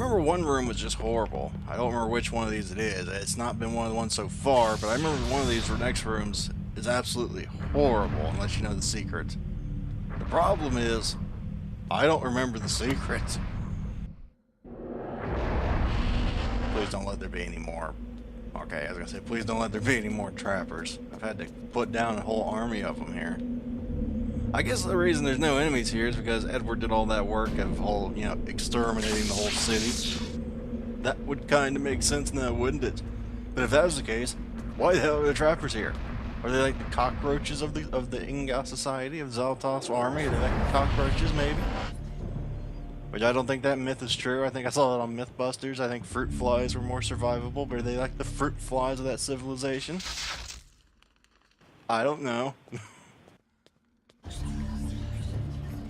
remember one room was just horrible. I don't remember which one of these it is. It's not been one of the ones so far, but I remember one of these next rooms is absolutely horrible unless you know the secret. The problem is, I don't remember the secret. Please don't let there be any more. Okay, I was gonna say, please don't let there be any more trappers. I've had to put down a whole army of them here. I guess the reason there's no enemies here is because Edward did all that work of whole, you know, exterminating the whole city. That would kind of make sense now, wouldn't it? But if that was the case, why the hell are the trappers here? Are they like the cockroaches of the Inga society, of Xelotath's army? Are they like the cockroaches, maybe? Which I don't think that myth is true. I think I saw that on Mythbusters. I think fruit flies were more survivable, but are they like the fruit flies of that civilization? I don't know.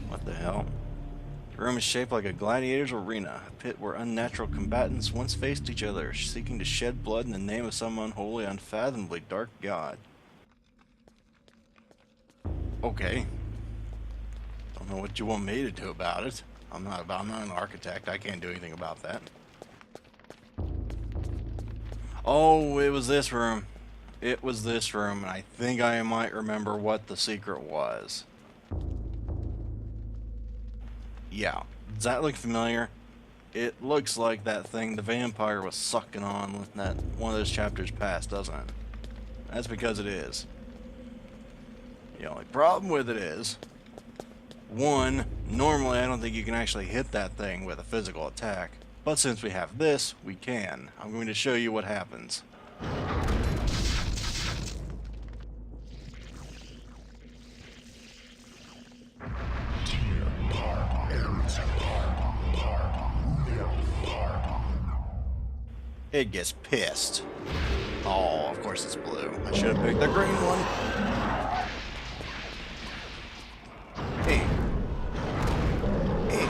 What the hell? The room is shaped like a gladiator's arena, a pit where unnatural combatants once faced each other, seeking to shed blood in the name of some unholy, unfathomably dark god. Okay. Don't know what you want me to do about it. I'm not an architect. I can't do anything about that. Oh, it was this room. It was this room, and I think I might remember what the secret was. Yeah, does that look familiar? It looks like that thing the vampire was sucking on that one of those chapters past, doesn't it? That's because it is. The only problem with it is, one, normally I don't think you can actually hit that thing with a physical attack, but since we have this, we can. I'm going to show you what happens. It gets pissed. Oh, of course it's blue. I should have picked the green one. Hey. Hey.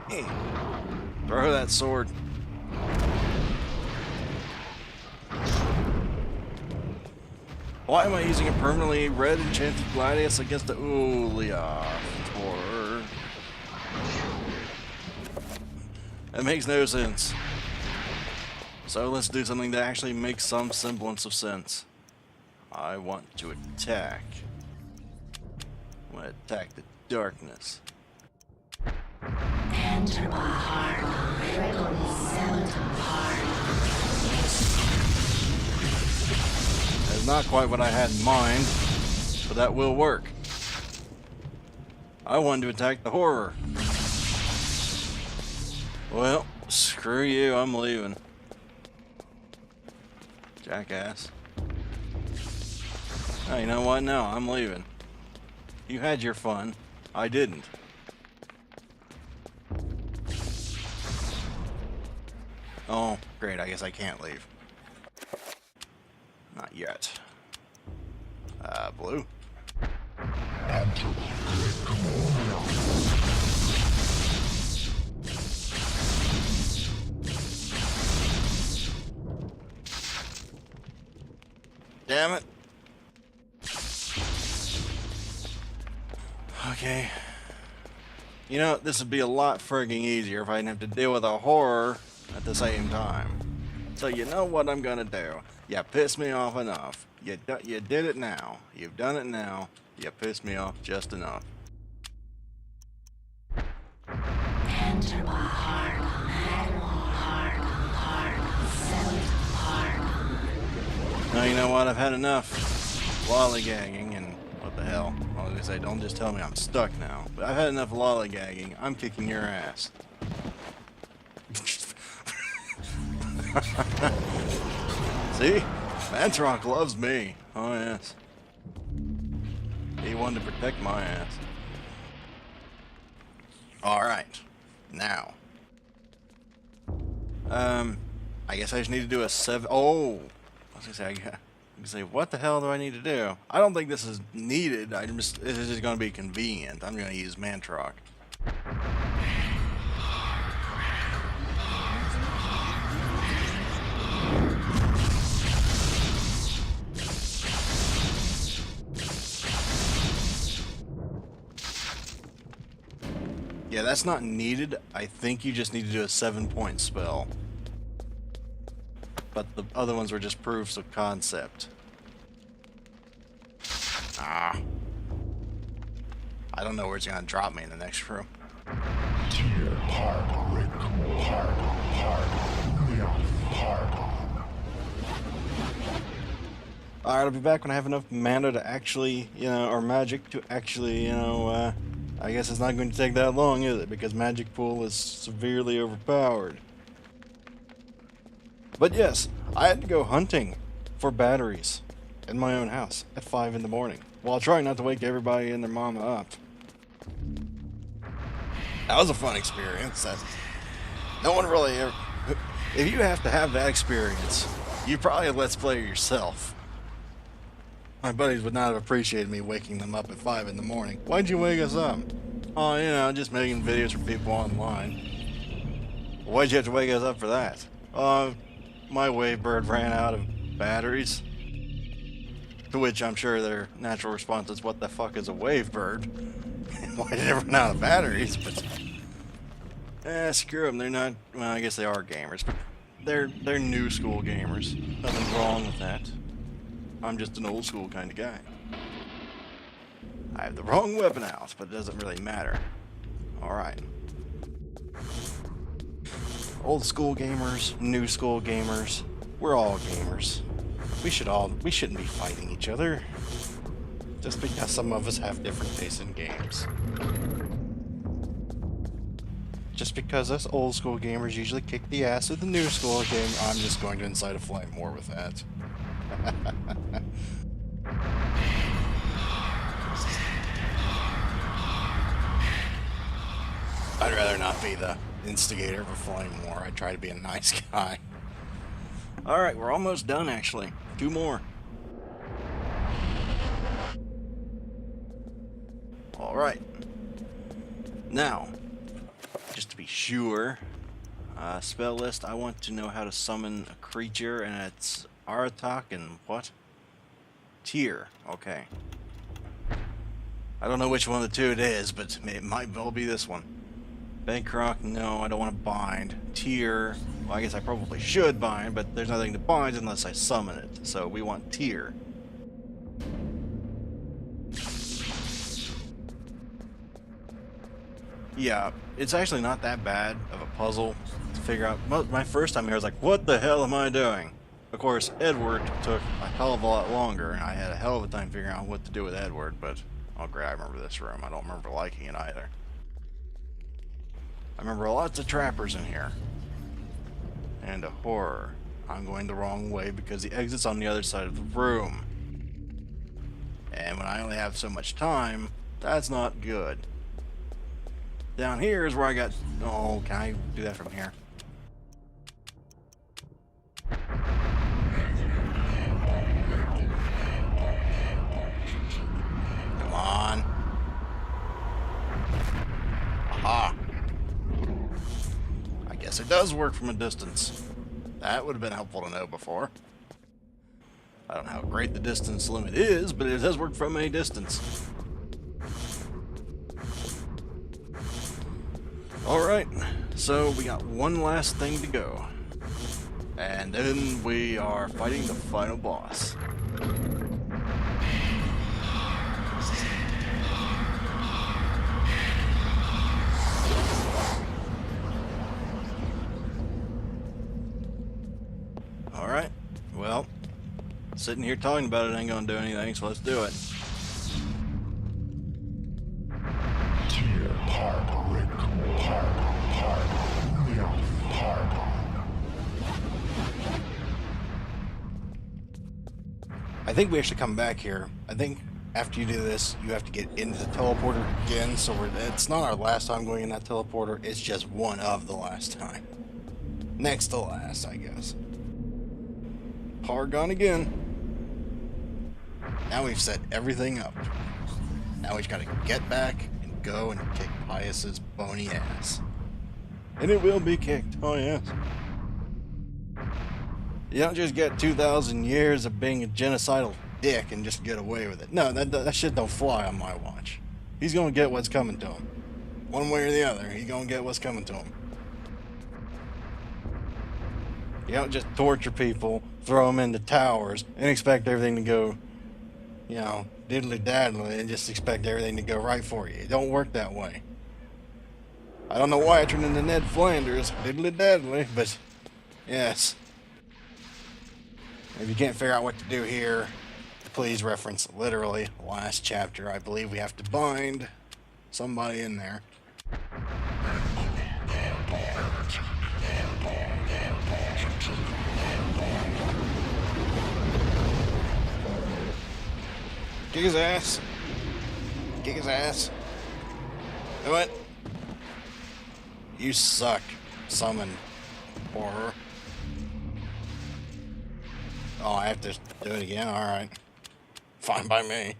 Hey. Throw that sword. Why am I using a permanently red enchanted gladius against the Xelotath? That makes no sense. So let's do something that actually makes some semblance of sense. I want to attack. I want to attack the darkness. Enter my heart, That's not quite what I had in mind, but that will work. I wanted to attack the horror. Well, screw you, I'm leaving. Jackass. Oh, you know what? No, I'm leaving. You had your fun. I didn't. Oh, great. I guess I can't leave. Not yet. Blue? Damn it. Okay. You know, this would be a lot friggin' easier if I didn't have to deal with a horror at the same time. So you know what I'm gonna do. You pissed me off enough. You did it now. You've done it now. You pissed me off just enough. Enter my heart. Now you know what? I've had enough lollygagging and what the hell? I was gonna say, don't just tell me I'm stuck now. But I've had enough lollygagging. I'm kicking your ass. See? Mantrock loves me. Oh yes. He wanted to protect my ass. Alright. Now. I guess I just need to do a 7. Oh! I was gonna say, what the hell do I need to do? I don't think this is needed. This is just gonna be convenient. I'm gonna use Mantrock. Yeah, that's not needed. I think you just need to do a 7-point spell. But the other ones were just proofs of concept. Ah. I don't know where it's gonna drop me in the next room. Alright, I'll be back when I have enough mana to actually, or magic to actually, I guess it's not going to take that long, is it? Because magic pool is severely overpowered. But yes, I had to go hunting for batteries in my own house at 5 in the morning, while trying not to wake everybody and their mama up. That was a fun experience. No one really ever... If you have to have that experience, you probably let's play yourself. My buddies would not have appreciated me waking them up at 5 in the morning. Why'd you wake us up? Oh, just making videos for people online. Why'd you have to wake us up for that? My wavebird ran out of batteries. To which I'm sure their natural response is, what the fuck is a wavebird? Why did it run out of batteries? But screw them. They're not. Well, I guess they are gamers, but they're new school gamers. Nothing wrong with that. I'm just an old school kind of guy. I have the wrong weapon out, but it doesn't really matter. All right. Old school gamers, new school gamers. We're all gamers. We shouldn't be fighting each other. Just because some of us have different tastes in games. Just because us old school gamers usually kick the ass of the new school game, I'm just going to incite a flame war with that. I'd rather not be the instigator of a flame war. I try to be a nice guy. Alright, we're almost done actually. 2 more. Alright. Now, just to be sure, spell list, I want to know how to summon a creature, and it's Xelotath and what? Tier. Okay. I don't know which one of the two it is, but it might well be this one. Bankrock, no, I don't want to bind. Tier, well, I guess I probably should bind, but there's nothing to bind unless I summon it. So we want Tier. Yeah, it's actually not that bad of a puzzle to figure out. My first time here I was like, what the hell am I doing? Of course, Edward took a hell of a lot longer, and I had a hell of a time figuring out what to do with Edward, but oh great, I remember this room. I don't remember liking it either. I remember lots of trappers in here. And a horror. I'm going the wrong way because the exit's on the other side of the room. And when I only have so much time, that's not good. Down here is where I got... Oh, can I do that from here? Come on. Aha. I guess it does work from a distance. That would have been helpful to know before. I don't know how great the distance limit is, but it does work from a distance. Alright, so we got one last thing to go. And then we are fighting the final boss. Alright, well, sitting here talking about it ain't gonna do anything, so let's do it. I think we actually come back here. I think after you do this, you have to get into the teleporter again, so it's not our last time going in that teleporter, it's just one of the last time. Next to last, I guess. Paragon again. Now we've set everything up. Now we've got to get back and go and kick Pious's bony ass. And it will be kicked, oh yes. You don't just get 2,000 years of being a genocidal dick and just get away with it. No, that shit don't fly on my watch. He's gonna get what's coming to him. One way or the other, he's gonna get what's coming to him. You don't just torture people, throw them into towers, and expect everything to go, you know, diddly-daddly, and just expect everything to go right for you. It don't work that way. I don't know why I turned into Ned Flanders, diddly-daddly, but yes. If you can't figure out what to do here, please reference literally last chapter. I believe we have to bind somebody in there. Kick his ass. Kick his ass. Do it. You suck, summon horror. Oh, I have to do it again? Alright. Fine by me.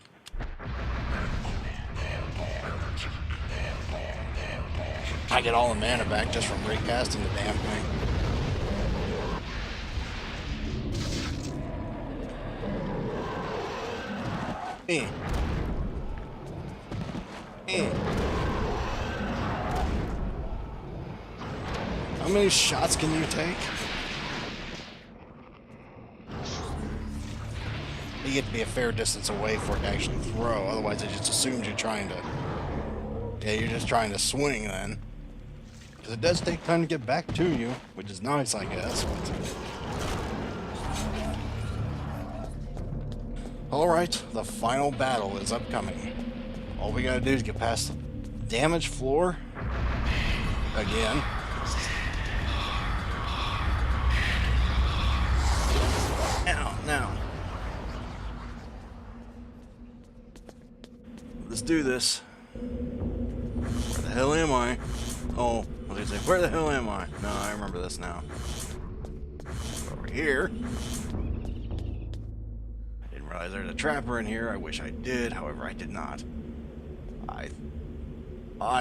I get all the mana back just from recasting the damn thing. How many shots can you take? You get to be a fair distance away for it to actually throw, otherwise it just assumes you're trying to... Yeah, you're just trying to swing then. Because it does take time to get back to you, which is nice, I guess. Alright, the final battle is upcoming. All we gotta do is get past the damaged floor. Again. Now. Let's do this. Where the hell am I? Oh, I was gonna say, where the hell am I? No, I remember this now. Over here. I didn't realize there's a trapper in here. I wish I did, however, I did not. I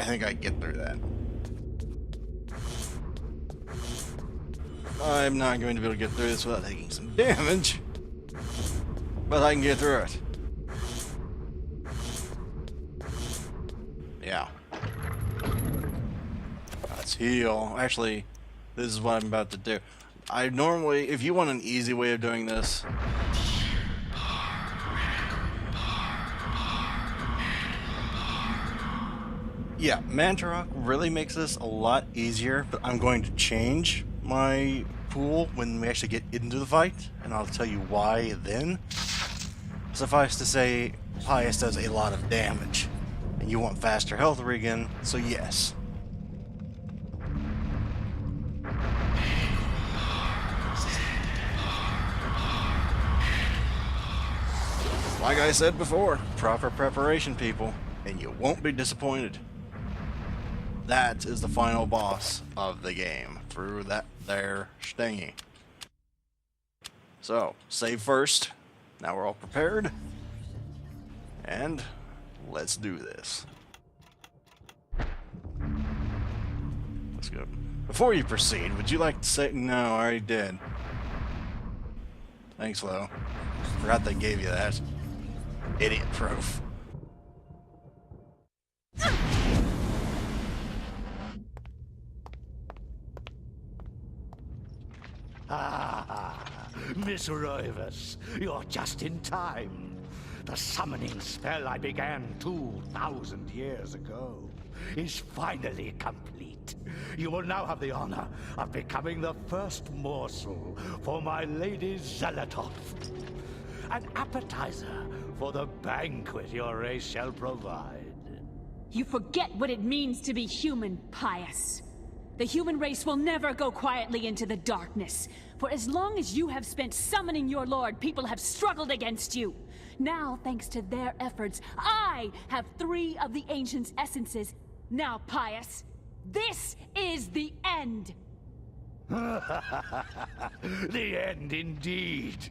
think I get through that. I'm not going to be able to get through this without taking some damage. But I can get through it. Yeah. Let's heal. Actually, this is what I'm about to do. I normally, if you want an easy way of doing this, yeah, Mantarok really makes this a lot easier, but I'm going to change my pool when we actually get into the fight, and I'll tell you why then. Suffice to say, Pious does a lot of damage, and you want faster health regen, so yes. Like I said before, proper preparation, people, and you won't be disappointed. That is the final boss of the game, through that there stingy. So, save first. Now we're all prepared. And let's do this. Let's go. Before you proceed, would you like to say... No, I already did. Thanks, Lo. Forgot they gave you that. Idiot proof. Ah, Miss Rivers, you're just in time. The summoning spell I began 2,000 years ago is finally complete. You will now have the honor of becoming the first morsel for my lady Xelotath. An appetizer for the banquet your race shall provide. You forget what it means to be human, Pious. The human race will never go quietly into the darkness. For as long as you have spent summoning your lord, people have struggled against you. Now, thanks to their efforts, I have 3 of the Ancient's essences. Now, Pious, this is the end! The end indeed.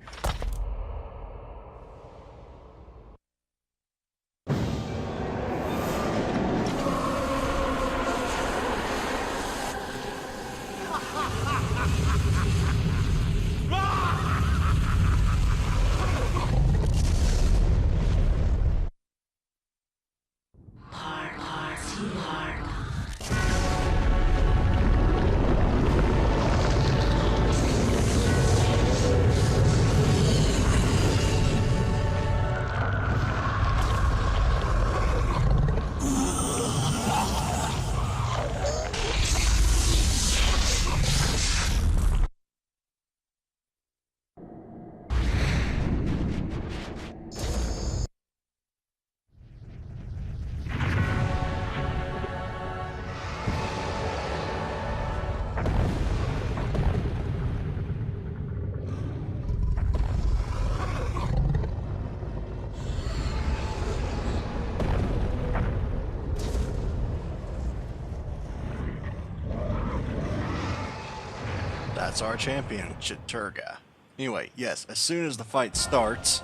That's our champion, Chiturga. Anyway, yes, as soon as the fight starts,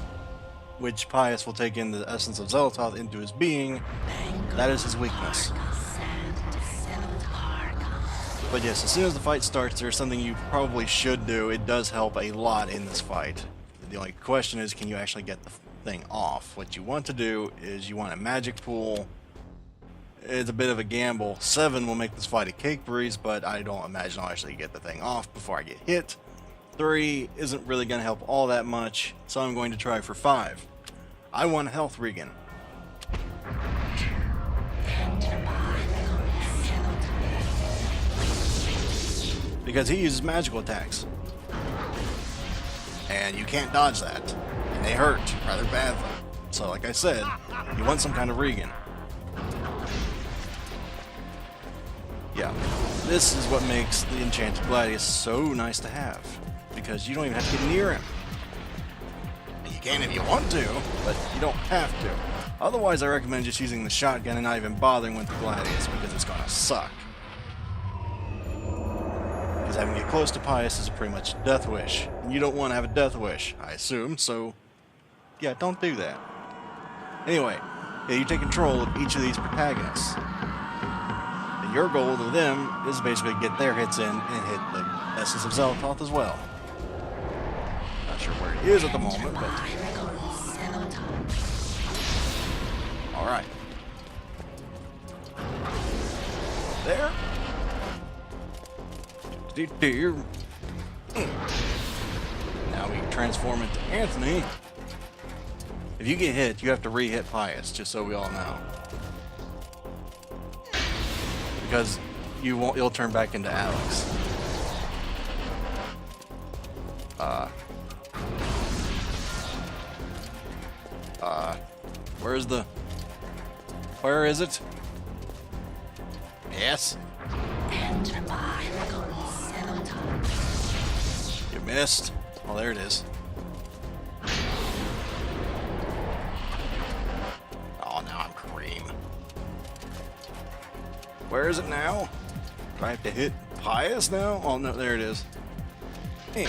which Pious will take in the essence of Xelotath into his being, that is his weakness. But yes, as soon as the fight starts, there's something you probably should do. It does help a lot in this fight. The only question is, can you actually get the thing off? What you want to do is you want a magic pool. It's a bit of a gamble. 7 will make this fight a cake breeze, but I don't imagine I'll actually get the thing off before I get hit. 3 isn't really going to help all that much, so I'm going to try for 5. I want a health regen. Because he uses magical attacks. And you can't dodge that. And they hurt rather badly. So like I said, you want some kind of regen. Yeah, this is what makes the Enchanted Gladius so nice to have. Because you don't even have to get near him. You can if you want to, but you don't have to. Otherwise, I recommend just using the shotgun and not even bothering with the Gladius, because it's gonna suck. Because having to get close to Pious is pretty much a death wish. And you don't want to have a death wish, I assume, so yeah, don't do that. Anyway, yeah, you take control of each of these protagonists. And your goal with them is basically get their hits in and hit the essence of Xelotath as well. Not sure where he is at the moment, but alright. There. Now we can transform into Anthony. If you get hit, you have to re-hit Pious, just so we all know. Because you'll turn back into Alex. Where is it? Yes? You missed? Oh, there it is. Oh, now I'm cream. Where is it now? Do I have to hit Pious now? Oh, no, there it is. Hey.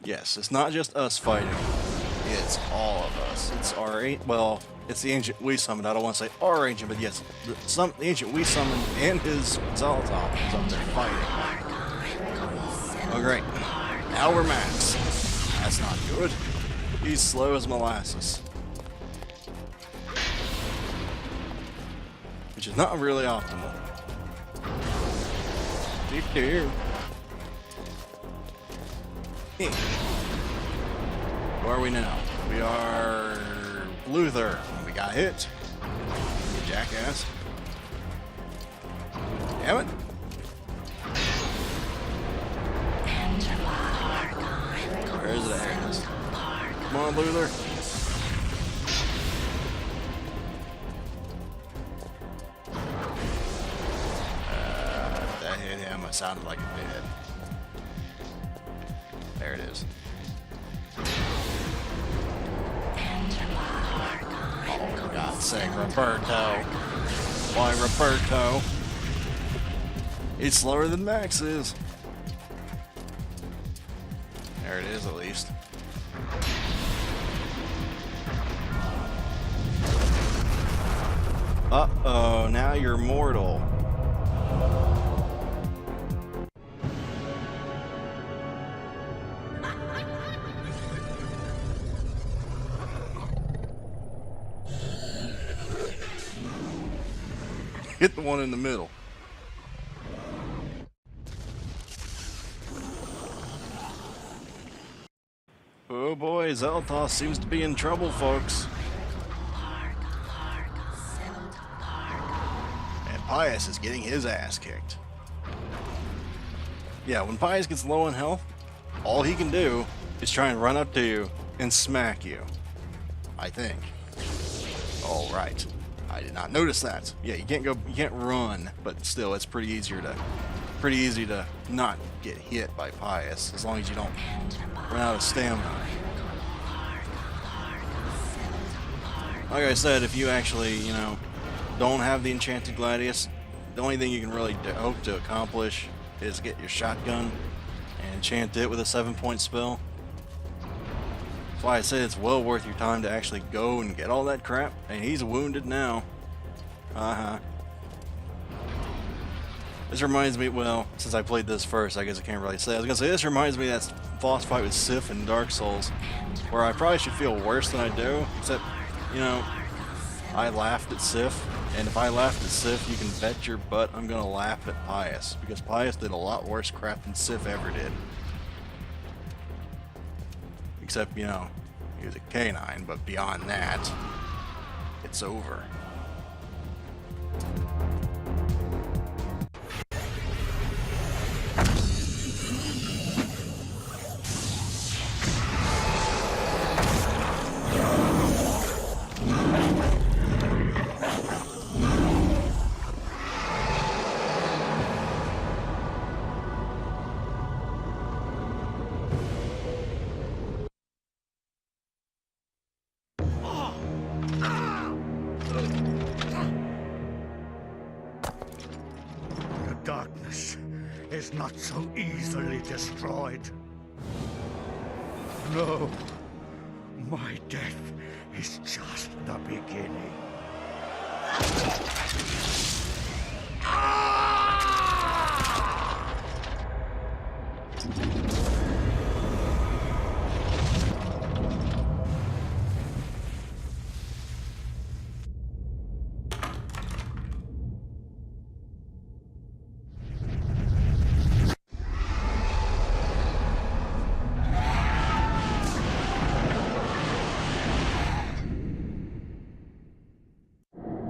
Yes, it's not just us fighting. It's all of us. It's it's the ancient we summoned. I don't want to say our ancient, but yes, the ancient we summoned and his Xelotath is up there fighting. Oh great! Now we're max. That's not good. He's slow as molasses, which is not really optimal. Deep here. Where are we now? We are Luther. We got hit. You jackass. Damn it. Where is it? There it is. Come on, Luther. That hit him. It sounded like it did. There it is. Oh, for God's sake, Roberto. Why, Roberto? He's slower than Max is. There it is, at least. Uh-oh, now you're mortal. Hit the one in the middle. Oh boy, Xelotath seems to be in trouble, folks. And Pious is getting his ass kicked. Yeah, when Pious gets low on health, all he can do is try and run up to you and smack you. I think. Alright. I did not notice that. Yeah, you can't run, but still, it's pretty easy to not get hit by Pious, as long as you don't run out of stamina. Like I said, if you actually, you know, don't have the Enchanted Gladius, the only thing you can really hope to accomplish is get your shotgun and enchant it with a 7-point spell. That's why I say it's well worth your time to actually go and get all that crap. And he's wounded now. This reminds me, well, since I played this first, I guess I can't really say. I was gonna say, this reminds me of that boss fight with Sif in Dark Souls, where I probably should feel worse than I do, except, you know, I laughed at Sif, and if I laughed at Sif, you can bet your butt I'm gonna laugh at Pious, because Pious did a lot worse crap than Sif ever did. Except, you know, he was a canine, but beyond that, it's over. Darkness is not so easily destroyed. No, my death is just the beginning.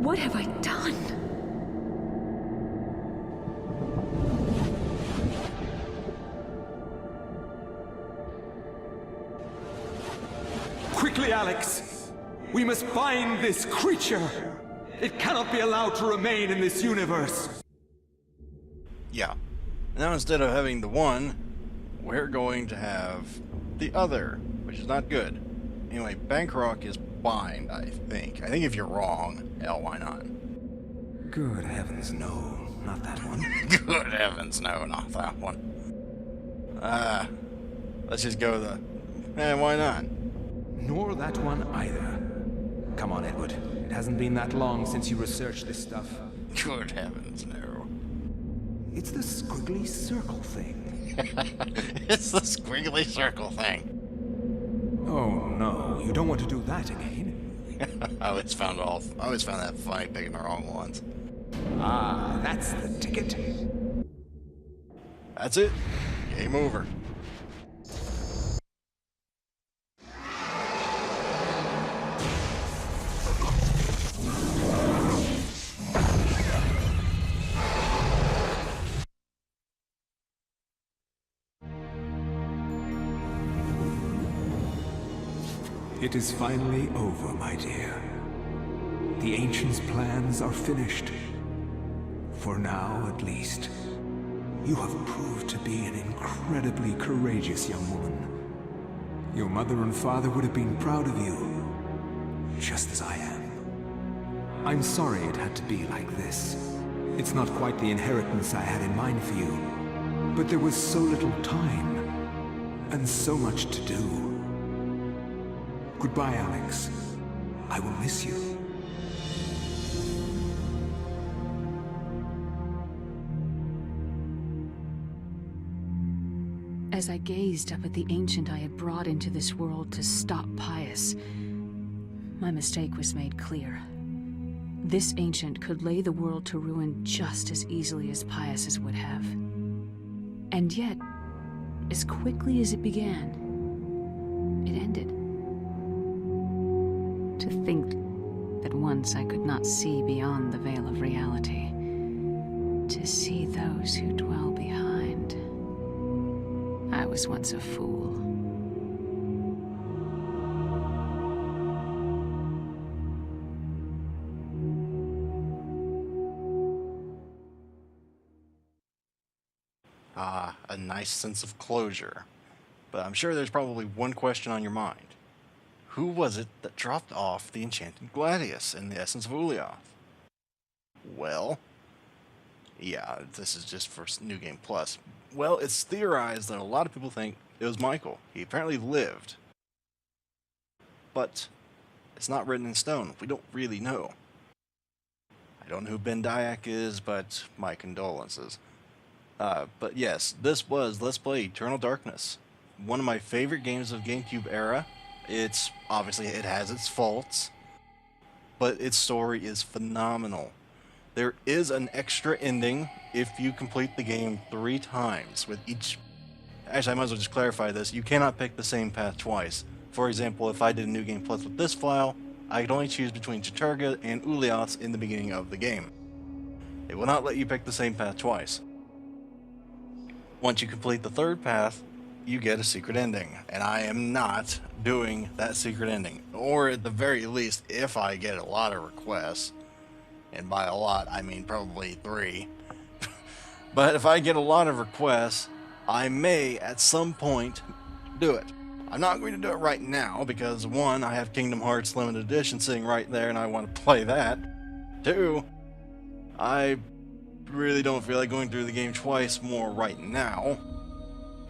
What have I done? Quickly, Alex! We must find this creature! It cannot be allowed to remain in this universe! Yeah. Now instead of having the one, we're going to have the other, which is not good. Anyway, Bankrock is bind, I think. I think if you're wrong, hell, why not? Good heavens, no. Not that one. Good heavens, no, not that one. Let's just go the... why not? Nor that one either. Come on, Edward. It hasn't been that long since you researched this stuff. Good heavens, no. It's the squiggly circle thing. It's the squiggly circle thing. Oh no, you don't want to do that again. I always found that funny picking the wrong ones. Ah, that's the ticket. That's it. Game over. It is finally over, my dear. The Ancients' plans are finished. For now, at least. You have proved to be an incredibly courageous young woman. Your mother and father would have been proud of you, just as I am. I'm sorry it had to be like this. It's not quite the inheritance I had in mind for you, but there was so little time, and so much to do. Goodbye, Alex. I will miss you. As I gazed up at the ancient I had brought into this world to stop Pious, my mistake was made clear. This ancient could lay the world to ruin just as easily as Pious's would have. And yet, as quickly as it began, it ended. To think that once I could not see beyond the veil of reality, to see those who dwell behind. I was once a fool. nice sense of closure. But I'm sure there's probably one question on your mind. Who was it that dropped off the enchanted Gladius in the Essence of Xelotath? Well, yeah, this is just for New Game Plus. Well, it's theorized that a lot of people think it was Michael. He apparently lived. But it's not written in stone. We don't really know. I don't know who Ben Dyack is, but my condolences. But yes, this was Let's Play Eternal Darkness. One of my favorite games of GameCube era. It's obviously, it has its faults, but its story is phenomenal. There is an extra ending if you complete the game 3 times with each. Actually, I might as well just clarify this. You cannot pick the same path twice. For example, if I did a New Game Plus with this file, I could only choose between Chaturga and Xelotath in the beginning of the game. It will not let you pick the same path twice. Once you complete the 3rd path, you get a secret ending, and I am not doing that secret ending. Or at the very least, if I get a lot of requests, and by a lot, I mean probably 3. But if I get a lot of requests, I may at some point do it. I'm not going to do it right now because 1, I have Kingdom Hearts Limited Edition sitting right there and I want to play that. 2, I really don't feel like going through the game twice more right now.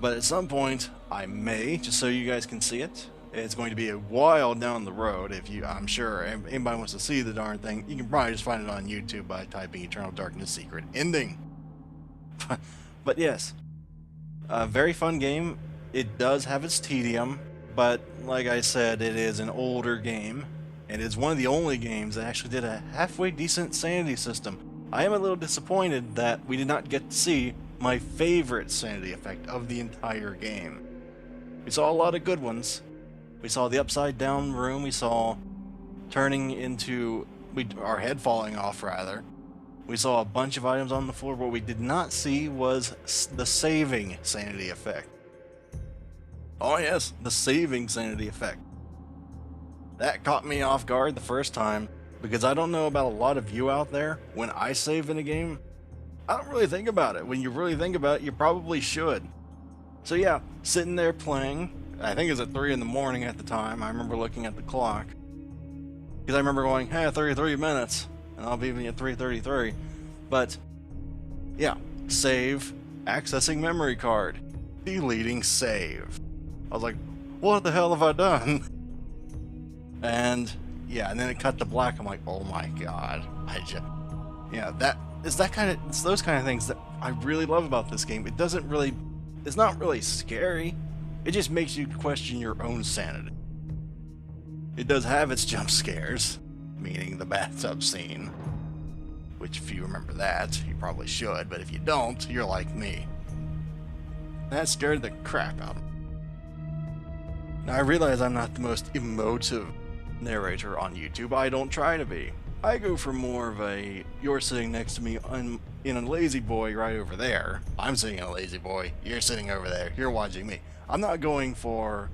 But at some point, I may, just so you guys can see it. It's going to be a while down the road. I'm sure if anybody wants to see the darn thing, you can probably just find it on YouTube by typing Eternal Darkness Secret Ending. But yes, a very fun game. It does have its tedium, but like I said, it is an older game, and it's one of the only games that actually did a halfway decent sanity system. I am a little disappointed that we did not get to see my favorite sanity effect of the entire game. We saw a lot of good ones. We saw the upside down room, we saw turning into, our head falling off rather. We saw a bunch of items on the floor. What we did not see was the saving sanity effect. Oh yes, the saving sanity effect. That caught me off guard the first time, because I don't know about a lot of you out there. When I save in a game, I don't really think about it. When you really think about it, you probably should. So yeah, sitting there playing, I think it was at 3 in the morning at the time. I remember looking at the clock, because I remember going, hey, 33 minutes, and I'll be at 3:33. But yeah, save, accessing memory card, deleting save. I was like, what the hell have I done? And yeah, and then it cut to black. I'm like, oh my god. It's those kind of things that I really love about this game. It's not really scary. It just makes you question your own sanity. It does have its jump scares, meaning the bathtub scene, which if you remember that, you probably should, but if you don't, you're like me. That scared the crap out of me. Now I realize I'm not the most emotive narrator on YouTube. I don't try to be. I go for more of a, you're sitting next to me in a lazy boy right over there. I'm sitting in a lazy boy. You're sitting over there. You're watching me. I'm not going for,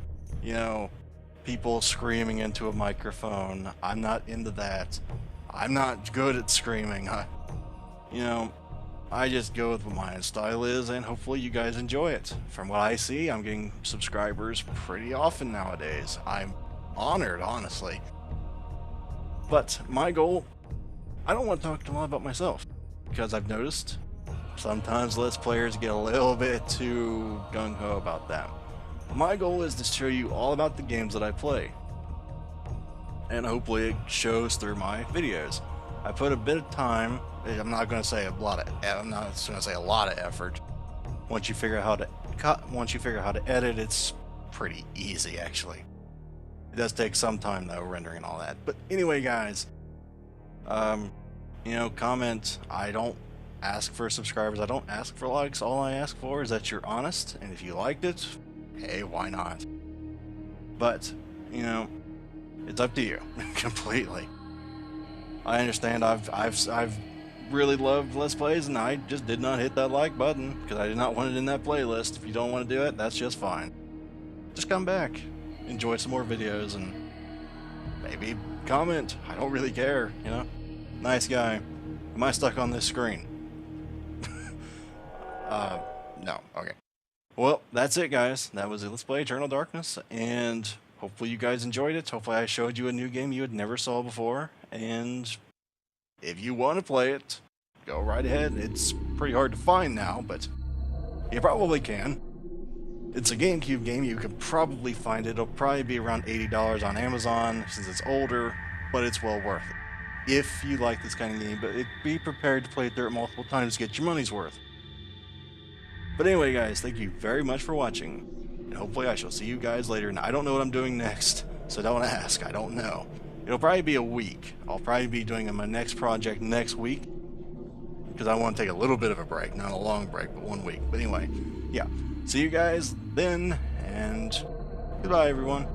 people screaming into a microphone. I'm not into that. I'm not good at screaming. I just go with what my style is, and hopefully you guys enjoy it. From what I see, I'm getting subscribers pretty often nowadays. I'm honored, honestly. But my goal, I don't want to talk a lot about myself, because I've noticed sometimes Let's Players get a little bit too gung-ho about that. My goal is to show you all about the games that I play, and hopefully it shows through my videos. I put a bit of time. I'm not going to say a lot of effort. Once you figure out how to cut, once you figure out how to edit, it's pretty easy actually. It does take some time though, rendering and all that. But anyway, guys, comment. I don't ask for subscribers. I don't ask for likes. All I ask for is that you're honest, and if you liked it, hey, why not? But it's up to you completely. I understand. I've really loved Let's Plays, and I just did not hit that like button because I did not want it in that playlist. If you don't want to do it, that's just fine. Just come back, enjoy some more videos, and maybe comment. I don't really care, Nice guy. Am I stuck on this screen? No. Okay. Well, that's it, guys. That was it. Let's play Eternal Darkness, and hopefully you guys enjoyed it. Hopefully I showed you a new game you had never saw before, and if you want to play it, go right ahead. It's pretty hard to find now, but you probably can. It's a GameCube game. You can probably find it. It'll probably be around $80 on Amazon since it's older, but it's well worth it. If you like this kind of game, but be prepared to play it through it multiple times to get your money's worth. But anyway, guys, thank you very much for watching, and hopefully I shall see you guys later. And I don't know what I'm doing next, so don't ask. I don't know. It'll probably be a week. I'll probably be doing my next project next week, because I want to take a little bit of a break. Not a long break, but 1 week. But anyway, yeah. See you guys then, and goodbye, everyone.